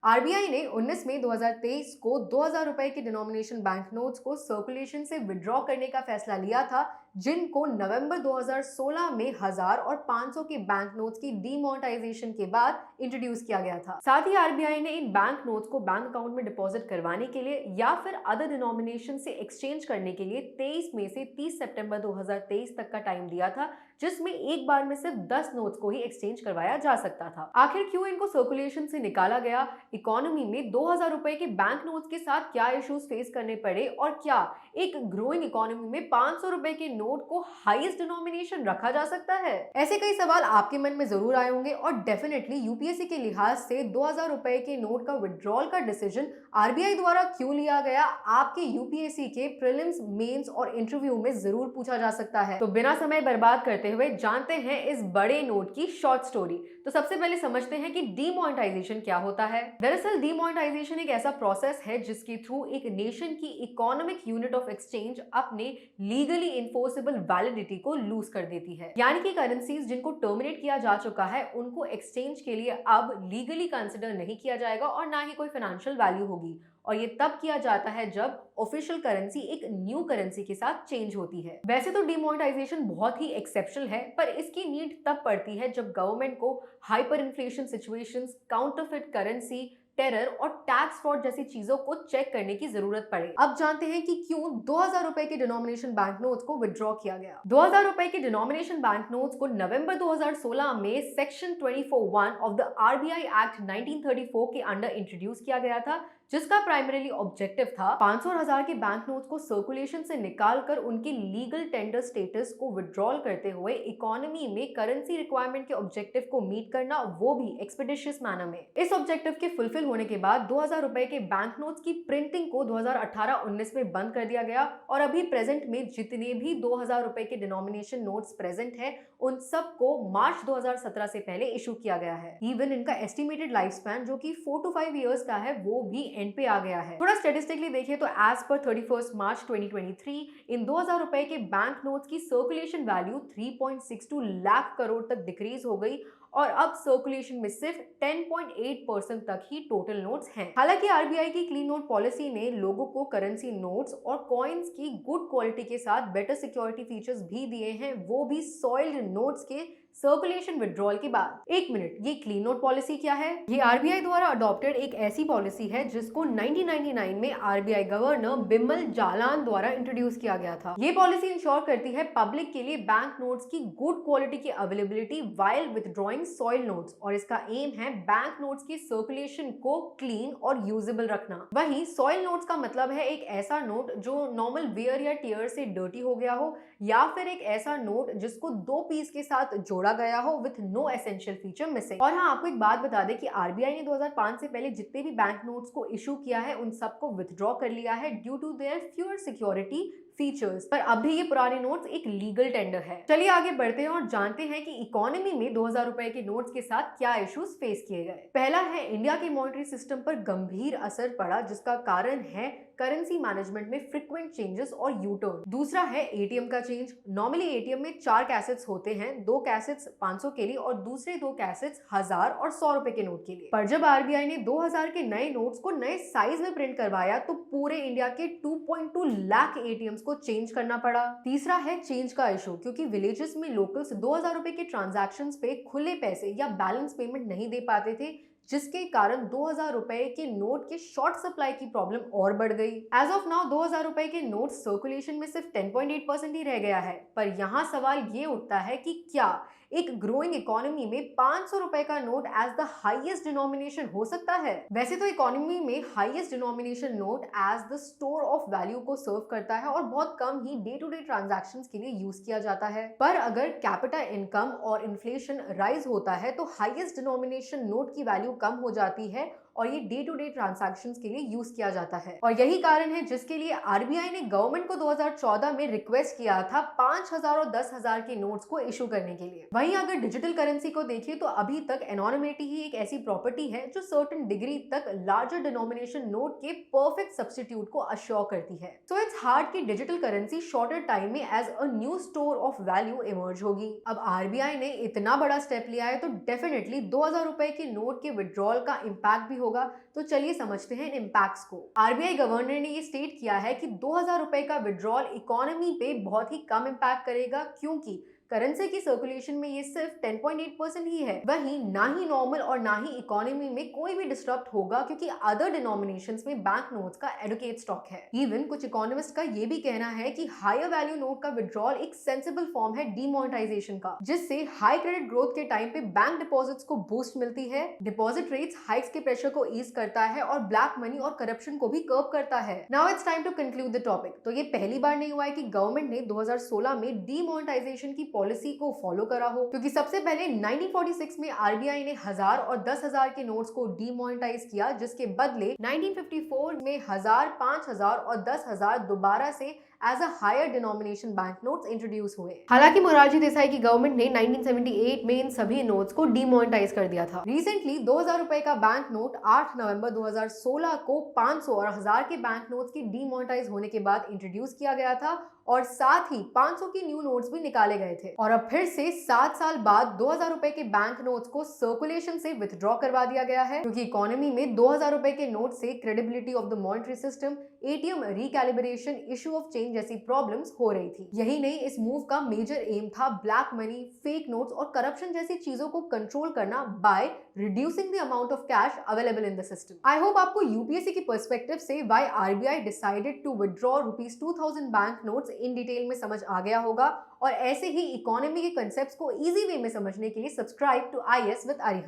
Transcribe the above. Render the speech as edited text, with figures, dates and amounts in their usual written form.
RBI ने 19 मई 2023 को 2000 रुपए के डिनोमिनेशन बैंक नोट्स को सर्कुलेशन से विड्रॉ करने का फैसला लिया था, जिनको नवंबर 2016 में 1000 और 500 के बैंक नोट्स की डीमोनेटाइजेशन के बाद इंट्रोड्यूस किया गया था। साथ ही आरबीआई ने इन बैंक नोट्स को बैंक अकाउंट में डिपॉजिट करवाने के लिए या फिर अदर डिनोमिनेशन से एक्सचेंज करने के लिए 23 मई से 30 सितंबर 2023 तक का टाइम दिया था, जिसमें एक बार में सिर्फ 10 नोट्स को ही एक्सचेंज करवाया जा सकता था। आखिर क्यों इनको सर्कुलेशन से निकाला गया, इकोनॉमी में 2000 रुपए के बैंक नोट्स के साथ क्या इश्यूज फेस करने पड़े और क्या एक ग्रोइंग इकोनॉमी में 500 रुपए के नोट को हाईएस्ट डिनोमिनेशन रखा जा सकता है? ऐसे कई सवाल आपके मन में जरूर आए होंगे और डेफिनेटली यूपीएससी के लिहाज से 2000 रुपए के नोट का विड्रॉल का डिसीजन आरबीआई द्वारा क्यों लिया गया, आपके यूपीएससी के प्रीलिम्स, मेंस और इंटरव्यू में जरूर पूछा जा सकता है। तो बिना समय बर्बाद करते हुए जानते हैं इस बड़े नोट की शॉर्ट स्टोरी। तो सबसे पहले समझते हैं कि डीमोनेटाइजेशन क्या होता है। दरअसल डीमोनेटाइजेशन एक ऐसा प्रोसेस है जिसके थ्रू एक नेशन की इकोनॉमिक यूनिट ऑफ एक्सचेंज अपने लीगली इन्फोर्सेबल वैलिडिटी को लूज कर देती है। यानी कि करेंसीज जिनको टर्मिनेट किया जा चुका है उनको एक्सचेंज के लिए अब लीगली कंसिडर नहीं किया जाएगा और ना ही कोई फाइनेंशियल वैल्यू होगी। और ये तब किया जाता है जब ऑफिशियल करेंसी एक न्यू करेंसी के साथ चेंज होती है। वैसे तो डिमोनेटाइजेशन बहुत ही एक्सेप्शनल है, पर इसकी नीड तब पड़ती है जब गवर्नमेंट को hyper inflation situations, counterfeit currency, terror और टैक्स फ्रॉड जैसी चीजों को चेक करने की जरूरत पड़े। अब जानते हैं कि क्यों 2000 रुपए के डिनोमिनेशन बैंक नोट्स को विड्रॉ किया गया। 2000 रुपए के डिनोमिनेशन बैंक नोट्स को नवंबर 2016 में section 24(1) of the RBI act 1934 के अंडर इंट्रोड्यूस किया गया था, जिसका प्राइमरीली ऑब्जेक्टिव था 500 और 1000 के बैंक नोट्स को सर्कुलेशन से निकालकर उनके लीगल टेंडर स्टेटस को विड्रॉल करते हुए इकोनॉमी में करेंसी रिक्वायरमेंट के ऑब्जेक्टिव को मीट करना, वो भी एक्सपीडिशियस मैनर में। इस ऑब्जेक्टिव के फुलफिल होने के बाद 2000 रुपए के बैंक नोट्स की प्रिंटिंग को 2018-19 में बंद कर दिया गया और अभी प्रेजेंट में जितने भी 2000 रुपए के डिनोमिनेशन नोट्स प्रेजेंट है उन सब को मार्च 2017 से पहले इशू किया गया है। इवन इनका एस्टिमेटेड लाइफ स्पैन जो कि 4 to 5 इयर्स का है वो भी एंड पे आ गया है। थोड़ा स्टैटिस्टिकली देखिए तो एज पर 31 मार्च 2023 इन 2000 रुपए के बैंक नोट्स की सर्कुलेशन वैल्यू 3.62 लाख करोड़ तक डिक्रीज हो गई और अब सर्कुलेशन में सिर्फ 10.8% तक ही टोटल नोट्स हैं। हालांकि आरबीआई की क्लीन नोट पॉलिसी ने लोगों को करेंसी नोट्स और कॉइन्स की गुड क्वालिटी के साथ बेटर सिक्योरिटी फीचर्स भी दिए हैं, वो भी सॉइल्ड नोट्स के सर्कुलेशन विड्रॉल के बाद। एक मिनट, ये क्लीन नोट पॉलिसी क्या है? ये आरबीआई द्वारा अडॉप्टेड एक ऐसी पॉलिसी है जिसको 1999 में आरबीआई गवर्नर बिमल जालान द्वारा इंट्रोड्यूस किया गया था। ये पॉलिसी इंश्योर करती है पब्लिक के लिए बैंक नोट्स की गुड क्वालिटी की availability while withdrawing soil notes, और इसका एम है बैंक नोट्स की सर्कुलेशन को क्लीन और यूजेबल रखना। वहीं सॉइल नोट्स का मतलब है एक ऐसा नोट जो नॉर्मल वेयर या टियर से डर्टी हो गया हो, या फिर एक ऐसा नोट जिसको 2 पीस के साथ जोड़ा गया हो with no essential feature missing. और हाँ, आपको एक बात बता दें कि आरबीआई ने 2005 से पहले जितने भी बैंक नोट्स को इशू किया है उन सबको विथड्रॉ कर लिया है due to their fewer security features, पर अब भी ये पुराने नोट्स एक लीगल टेंडर है। चलिए आगे बढ़ते हैं और जानते हैं कि इकोनॉमी में 2000 रुपए के नोट्स के साथ क्या इश्यूज फेस किए गए। पहला है, इंडिया के मॉनेटरी सिस्टम पर गंभीर असर पड़ा, जिसका कारण है करेंसी मैनेजमेंट में फ्रीक्वेंट चेंजेस और यू टर्न। दूसरा है एटीएम का चेंज। नॉर्मली एटीएम में 4 कैसेट्स होते हैं, 2 कैसेट्स 500 के लिए और दूसरे 2 कैसेट्स 1000 और 100 रुपए के नोट के लिए। पर जब आरबीआई ने 2000 के नए नोट्स को नए साइज में प्रिंट करवाया तो पूरे इंडिया के 2.2 लाख एटीएम्स को चेंज करना पड़ा। तीसरा है चेंज का इशू, क्योंकि विलेजेस में लोकल्स 2000 रुपए के ट्रांजैक्शंस पे खुले पैसे या बैलेंस पेमेंट नहीं दे पाते थे, जिसके कारण 2000 रुपए के नोट के शॉर्ट सप्लाई की प्रॉब्लम और बढ़ गई। एज ऑफ नाउ 2000 रुपए के नोट सर्कुलेशन में सिर्फ 10.8% ही रह गया है। पर यहाँ सवाल ये उठता है कि क्या एक ग्रोइंग इकोनॉमी में 500 रुपए का note as the highest denomination हो सकता है? वैसे तो इकोनॉमी में highest denomination note as the store of value को सर्व करता है और बहुत कम ही डे टू डे ट्रांजैक्शंस के लिए यूज किया जाता है। पर अगर कैपिटा इनकम और इन्फ्लेशन राइज होता है तो हाईएस्ट डिनोमिनेशन नोट की वैल्यू कम हो जाती है और ये डे टू डे ट्रांजैक्शंस के लिए यूज किया जाता है। और यही कारण है जिसके लिए आरबीआई ने गवर्नमेंट को 2014 में रिक्वेस्ट किया था 5000 और 10,000 के नोट्स को इशू करने के लिए। वहीं अगर डिजिटल करेंसी को देखिए तो अभी तक एनोनिमिटी ही एक ऐसी प्रॉपर्टी है जो सर्टेन डिग्री तक लार्जर डिनोमिनेशन नोट के परफेक्ट सब्स्टिट्यूट को अश्योर करती है। सो इट्स हार्ड कि डिजिटल करेंसी शॉर्टर टाइम में as a new store of value emerge होगी। अब आरबीआई ने इतना बड़ा स्टेप लिया है तो डेफिनेटली 2000 रुपए के नोट के विड्रॉल का इंपैक्ट भी होगा। तो चलिए समझते हैं इन इम्पैक्ट्स को। आरबीआई गवर्नर ने ये स्टेट किया है कि 2000 रुपए का विड्रॉल इकोनॉमी पे बहुत ही कम इम्पैक्ट करेगा, क्योंकि करेंसी की सर्कुलेशन में ये सिर्फ 10.8% ही है। वहीं ना ही नॉर्मल और ना ही इकोनॉमी में कोई भी डिस्टर्ब होगा, क्योंकि अदर डिनोमिनेशंस में बैंक नोट्स का एडुकेट स्टॉक है। इवन कुछ इकोनॉमिस्ट का ये भी कहना है कि हायर वैल्यू नोट का विड्रॉल एक सेंसिबल फॉर्म है डीमोनेटाइजेशन का, जिससे हाई क्रेडिट ग्रोथ के टाइम पे बैंक डिपॉजिट्स को बूस्ट मिलती है। डिपॉजिट रेट्स हाइक्स के प्रेशर को ईज करता है और ब्लैक मनी और करप्शन को भी कर्ब करता है। Now it's time to conclude the topic. तो ये पहली बार नहीं हुआ है कि गवर्नमेंट ने 2016 में डीमोनेटाइजेशन की पॉलिसी को फॉलो करा हो, क्योंकि सबसे पहले 1946 में आरबीआई ने 1000 और 10,000 के नोट्स को डीमोनेटाइज किया, जिसके बदले 1954 में 1000, 5000 और 10,000 दोबारा से as a higher denomination bank notes introduce हुए। हालांकि मोरारजी देसाई की गवर्नमेंट ने 1978 में इन सभी नोट्स को डीमोनेटाइज कर दिया था। रिसेंटली 2000 रुपए का बैंक नोट 8 नवंबर 2016 को 500 और 1000 के बैंक नोट्स की डीमोनेटाइज होने के बाद इंट्रोड्यूस किया गया था, और साथ ही 500 के न्यू नोट्स भी निकाले गए थे। और अब फिर से 7 साल बाद 2000 रुपए के बैंक नोट्स को सर्कुलेशन से विथड्रॉ करवा दिया गया है, क्योंकि इकोनॉमी में 2000 रुपए के नोट से credibility of the monetary system, ATM recalibration, issue of change जैसी प्रॉब्लम्स हो रही थी। यही नहीं, इस मूव का मेजर एम था ब्लैक मनी, फेक नोट्स और करप्शन जैसी चीजों को कंट्रोल करना by reducing the amount of cash available in the system. I hope आपको यूपीएससी की पर्सपेक्टिव से why RBI decided to withdraw ₹2000 bank notes in detail में समझ आ गया होगा, और ऐसे ही इकोनॉमी के कंसेप्ट्स को इजी वे में समझने के लिए subscribe to IAS with Arihant.